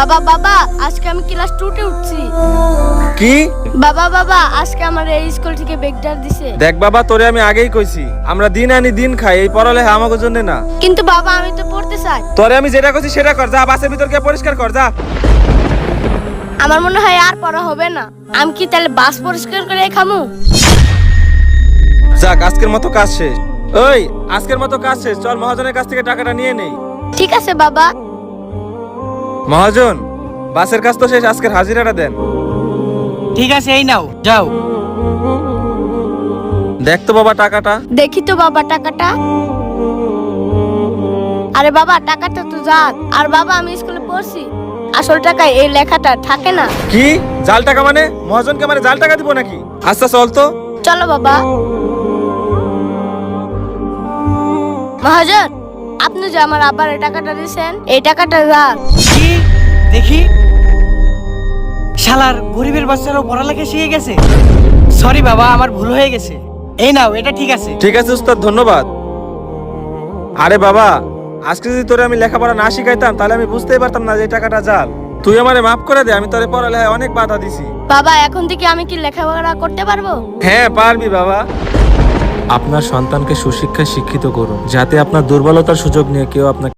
বাবা বাবা আজকে আমি ক্লাস 2 তে উঠছি। কি? বাবা বাবা আজকে আমার এই স্কুল থেকে বেগদার দিছে। দেখ বাবা, তোরে আমি আগেই কইছি আমরা দিন আনি দিন খাই, এই পড়ালেখা আমাদের জন্য না। কিন্তু বাবা আমি তো পড়তে চাই। তোরে আমি যেটা কইছি সেটা কর, যা বাসের ভিতর গিয়ে পরিষ্কার কর যা। আমার মনে হয় আর পড়া হবে না। আমি কি তাহলে বাস পরিষ্কার করে খামু? যাক, আজকের মতো কাজ শেষ। ওই আজকের মতো কাজ শেষ, চল মহাজনের কাছ থেকে টাকাটা নিয়ে নেই। ঠিক আছে বাবা। মহাজন, বাসের কাজ তো শেষ, আজকের হাজিরাটা দেন। ঠিক আছে, এই নাও, যাও। দেখ তো বাবা টাকাটা। দেখি তো বাবা টাকাটা। আরে বাবা টাকাটা তো জাল। আর বাবা আমি স্কুলে পড়ছি, আসল টাকায় এই লেখাটা থাকে না। কি জাল টাকা মানে? মহাজনকে মানে জাল টাকা দিব নাকি? আচ্ছা চল তো। চলো বাবা। মহাজন, আপনি যে আমার আব্বার এই টাকাটা দিয়েছেন, এই টাকাটা জাল। কি? দেখি, শালার গরিবের বাচ্চারাও পড়ালেখা শিখে গেছে। সরি বাবা, আমার ভুল হয়ে গেছে। এই নাও, এটা ঠিক আছে। ঠিক আছে উস্তাদ, ধন্যবাদ। আরে বাবা, আজকে যদি তোরে আমি লেখাপড়া না শিখাইতাম তাহলে আমি বুঝতেই পারতাম না যে এই টাকাটা জাল। তুই আমারে মাফ করে দে, আমি তোরে পড়ালেখায় অনেক বাধা দিছি। বাবা এখন থেকে আমি কি লেখাপড়া করতে পারবো? হ্যাঁ পারবি বাবা। আপনার সন্তানকে সুশিক্ষায় শিক্ষিত করুন, যাতে আপনার দুর্বলতার সুযোগ নিয়ে কেউ আপনাকে